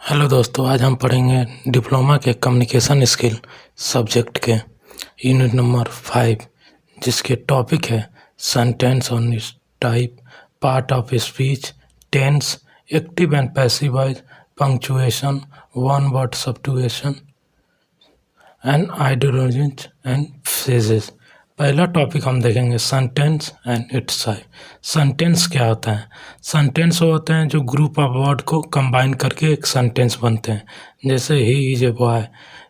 Hello दोस्तों, आज हम पढ़ेंगे डिप्लोमा के कम्युनिकेशन स्किल सब्जेक्ट के यूनिट नंबर 5, जिसके टॉपिक है sentence and its type, part of speech, tense, active and passive voice, punctuation, one word substitution and ideologies and phrases. पहला topic हम देखेंगे sentence and its type. Sentence क्या होता है? Sentence वो होते हैं जो ग्रुप ऑफ वर्ड को कंबाइन करके एक सेंटेंस बनते हैं। जैसे ही इज ए बॉय,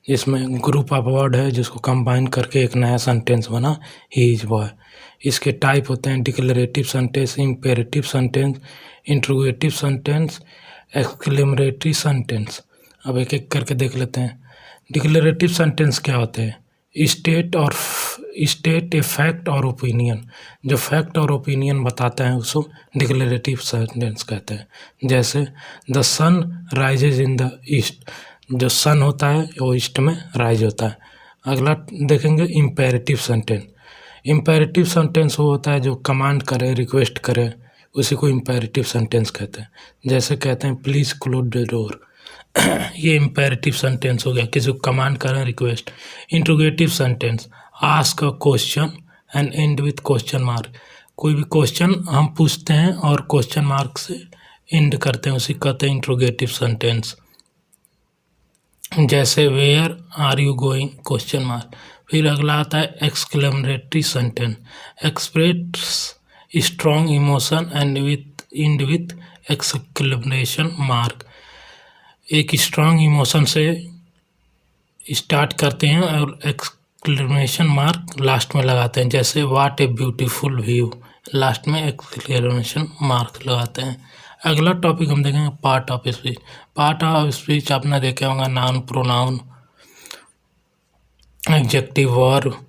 इसमें ग्रुप ऑफ वर्ड है जिसको कंबाइन करके एक नया सेंटेंस बना, ही इज बॉय। इसके टाइप होते हैं declarative sentence, imperative sentence, interrogative sentence, exclamatory sentence. अब एक एक करके देख लेते हैं। डिक्लेरेटिव सेंटेंस क्या होते हैं? स्टेट ए फैक्ट और ओपिनियन। जो फैक्ट और ओपिनियन बताते हैं उसको डिक्लेरेटिव सेंटेंस कहते हैं। जैसे the sun rises in the east, जो सन होता है वो ईस्ट में राइज होता है। अगला देखेंगे इम्पेरेटिव सेंटेंस। इम्पेरेटिव सेंटेंस वो होता है जो कमांड करे, रिक्वेस्ट करे, उसी को इम्पेरेटिव सेंटेंस कहते हैं। जैसे कहते हैं प्लीज़ क्लोज द डोर, ये इम्पेरेटिव सेंटेंस हो गया, किसी को कमांड करें, request. Interrogative sentence, ask a question and end with question mark. कोई भी क्वेश्चन हम पूछते हैं और क्वेश्चन मार्क से एंड करते हैं, उसी कहते हैं इंट्रोगेटिव सेंटेंस। जैसे where are you going question mark. फिर अगला आता है exclamatory sentence, express strong emotion and end with exclamation mark. एक स्ट्रॉन्ग इमोशन से स्टार्ट करते हैं और एक्सक्लेमेशन मार्क लास्ट में लगाते हैं। जैसे what a beautiful view, last में एक्सक्लेमेशन मार्क लगाते हैं। अगला टॉपिक हम देखेंगे part of speech. Part of speech आपने देखे होंगे noun, pronoun, adjective, verb,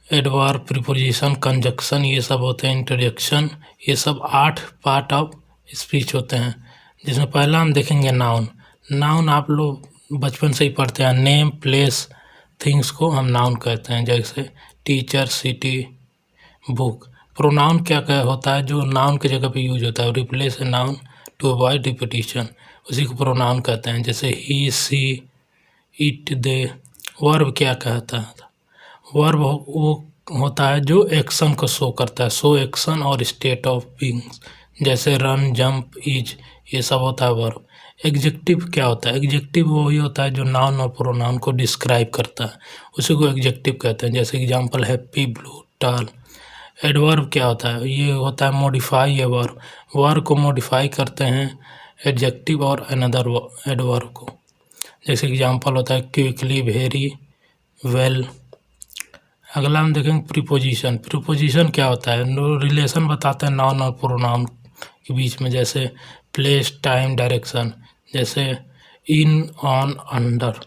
adverb, preposition, conjunction, ये सब होते हैं। इंटरजेक्शन, ये सब 8 पार्ट ऑफ स्पीच होते हैं। जिसमें पहला हम देखेंगे नाउन। नाउन आप लोग बचपन से ही पढ़ते हैं। नेम, प्लेस, थिंग्स को हम नाउन कहते हैं। जैसे टीचर, सिटी, बुक। प्रोनाउन क्या क्या होता है? जो नाउन की जगह पे यूज होता है, replace a noun to avoid repetition, उसी को प्रोनाउन कहते हैं। जैसे ही, सी, इट, दे। वर्ब क्या कहता है? वर्ब वो होता है जो एक्शन को शो करता है, शो एक्शन और स्टेट ऑफ बीइंग्स। जैसे रन, जंप, इज, ये सब होता है वर्ब। एग्जेक्टिव क्या होता है? एग्जेक्टिव वही होता है जो नाउन और प्रोनाउन को डिस्क्राइब करता है, उसी को एग्जेक्टिव कहते हैं। जैसे example happy, blue, tall. Adverb क्या होता है? ये होता है मॉडिफाई ए वर्ब, वर्ब को मॉडिफाई करते हैं एडजेक्टिव और अनदर एडवर्ब को। जैसे एग्जांपल होता है क्विकली, वेरी, वेल। अगला हम देखेंगे प्रीपोजिशन। प्रीपोजिशन क्या होता है? रिलेशन बताते हैं नाउन और प्रोनाउन के बीच में। जैसे प्लेस, टाइम, डायरेक्शन। जैसे इन, ऑन, अंडर।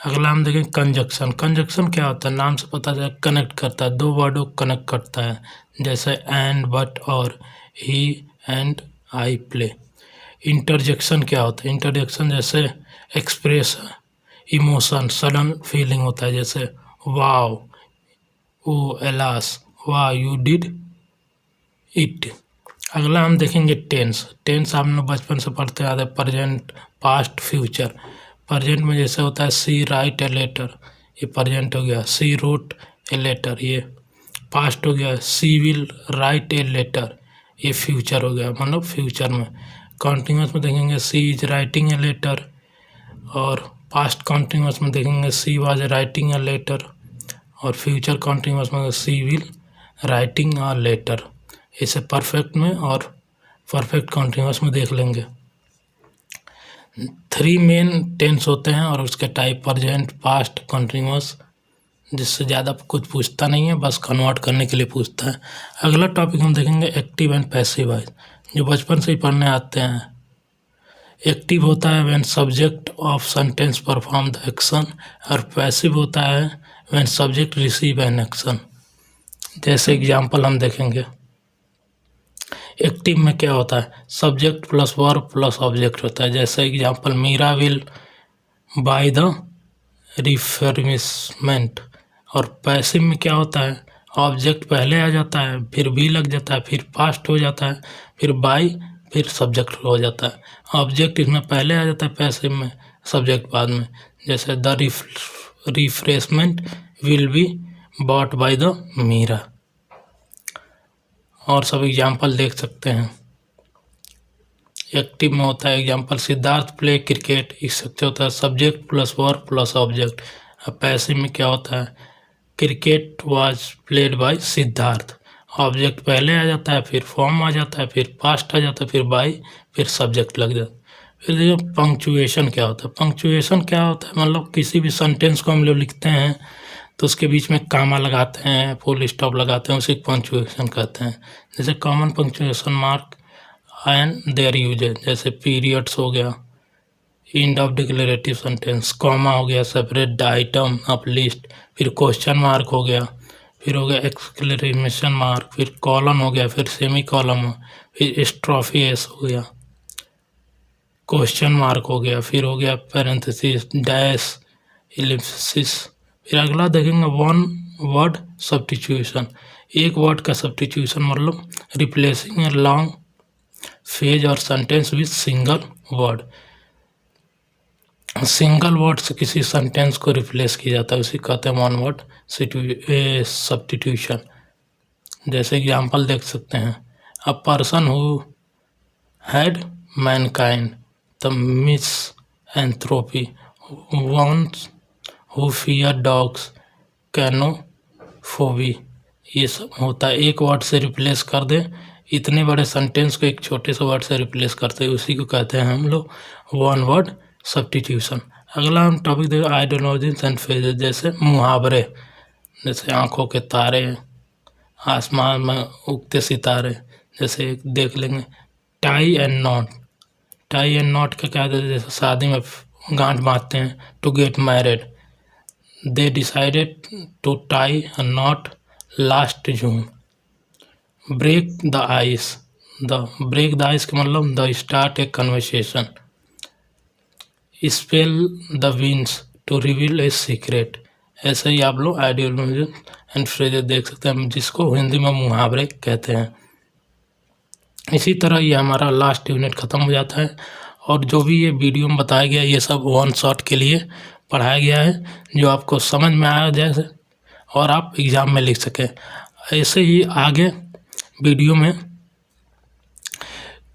अगला हम देखें कंजक्शन। कंजक्शन क्या होता है? नाम से पता चला कनेक्ट करता है, दो वर्डों को कनेक्ट करता है। जैसे एंड, बट, और, ही एंड आई प्ले। इंटरजेक्शन क्या होता है? इंटरजेक्शन जैसे एक्सप्रेस इमोशन, सडन फीलिंग होता है। जैसे वाओ, ओ, एलास, वाह, यू डिड इट। अगला हम देखेंगे टेंस। टेंस हम लोग बचपन से पढ़ते आते हैं। Present, past, future. प्रेजेंट में जैसे होता है सी राइट ए लेटर, ये प्रेजेंट हो गया। सी रोट ए लेटर, ये पास्ट हो गया। She will write a letter, ये फ्यूचर हो गया, मतलब फ्यूचर में। कॉन्टिन्यूस में देखेंगे she is writing a letter, और पास्ट कॉन्टिन्यूस में देखेंगे she was writing a letter, और फ्यूचर कॉन्टिन्यूस में she will writing a letter. इसे परफेक्ट में और परफेक्ट कॉन्टिन्यूस में देख लेंगे। 3 मेन टेंस होते हैं और उसके टाइप प्रेजेंट, पास्ट, कॉन्टिन्यूस, जिससे ज़्यादा कुछ पूछता नहीं है, बस कन्वर्ट करने के लिए पूछता है। अगला टॉपिक हम देखेंगे एक्टिव एंड पैसिव वॉइस, जो बचपन से ही पढ़ने आते हैं। एक्टिव होता है when subject of sentence perform the action, और पैसिव होता है when subject receive an action. जैसे एग्जांपल हम देखेंगे। एक्टिव में क्या होता है? Subject plus verb plus object होता है। जैसे example Meera will buy the refurbishment. और पैसिव में क्या होता है? ऑब्जेक्ट पहले आ जाता है, फिर भी लग जाता है, फिर पास्ट हो जाता है, फिर बाय, फिर सब्जेक्ट हो जाता है। ऑब्जेक्ट इसमें पहले आ जाता है पैसिव में, सब्जेक्ट बाद में। जैसे the refreshment will be bought by the Meera. और सब एग्जाम्पल देख सकते हैं। एक्टिव में होता है एग्जाम्पल सिद्धार्थ प्ले क्रिकेट, इस सकते होता है subject plus verb plus object. अब पैसिव में क्या होता है, cricket was played by Siddharth. Object पहले आ जाता है, फिर फॉर्म आ जाता है, फिर पास्ट आ जाता है, फिर बाय, फिर सब्जेक्ट लग जाता है। फिर देखिए पंक्चुएशन क्या होता है। पंक्चुएशन क्या होता है, मतलब किसी भी सेंटेंस को हम लोग लिखते हैं तो उसके बीच में कामा लगाते हैं, फुल स्टॉप लगाते हैं, उसी को पंक्चुएशन कहते हैं। जैसे common punctuation mark and their uses, जैसे पीरियड्स हो गया, end of declarative sentence, comma हो गया, separate the item of list, फिर क्वेश्चन मार्क हो गया, फिर हो गया एक्सक्लेमेशन मार्क, फिर कॉलन हो गया, फिर सेमी कॉलम, फिर स्ट्रॉफी एस हो गया, क्वेश्चन मार्क हो गया, फिर हो गया पैरेंथेसिस, डैश, इलिप्सिस। फिर अगला देखेंगे वन वर्ड सब्स्टिट्यूशन। एक वर्ड का सब्स्टिट्यूशन मतलब रिप्लेसिंग ए लॉन्ग फेज और sentence with single word. Single word से किसी सेंटेंस को रिप्लेस किया जाता है, उसी कहते हैं वन वर्ड सब्स्टिट्यूशन। जैसे एग्जांपल देख सकते हैं, a person who had mankind the misanthropy, ones who fear dogs, cynophobia. ये सब होता है, एक वर्ड से रिप्लेस कर दे, इतने बड़े सेंटेंस को एक छोटे से वर्ड से रिप्लेस करते हैं, उसी को कहते हैं हम लोग वन वर्ड सब्स्टिट्यूशन। अगला हम टॉपिक देखें आइडियोलॉजीज एंड फेजेस, जैसे मुहावरे, जैसे आंखों के तारे, आसमान में उगते सितारे। जैसे एक देख लेंगे tie and knot. Tie and knot का क्या है, जैसे शादी में गांठ बांधते हैं, to get married, they decided to tie a knot last June. Break the ice, break the ice का मतलब the start a conversation. Spell the winds to reveal a secret. ऐसे ही आप लोग आइडियोलॉजी एंड फ्रेजेस देख सकते हैं, जिसको हिंदी में मुहावरे कहते हैं। इसी तरह ये हमारा लास्ट यूनिट ख़त्म हो जाता है। और जो भी ये वीडियो में बताया गया ये सब वन शॉट के लिए पढ़ाया गया है, जो आपको समझ में आया जैसे और आप एग्ज़ाम में लिख सकें। ऐसे ही आगे वीडियो में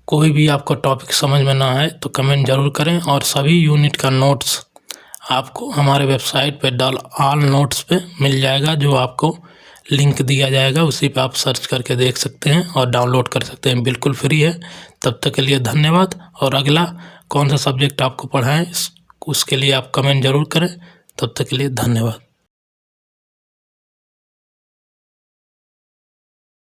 कोई भी आपको टॉपिक समझ में ना आए तो कमेंट ज़रूर करें। और सभी यूनिट का नोट्स आपको हमारे वेबसाइट पे ऑल नोट्स पे मिल जाएगा, जो आपको लिंक दिया जाएगा, उसी पे आप सर्च करके देख सकते हैं और डाउनलोड कर सकते हैं, बिल्कुल फ्री है। तब तक के लिए धन्यवाद। और अगला कौन सा सब्जेक्ट आपको पढ़ाएं उसके लिए आप कमेंट ज़रूर करें। तब तक के लिए धन्यवाद।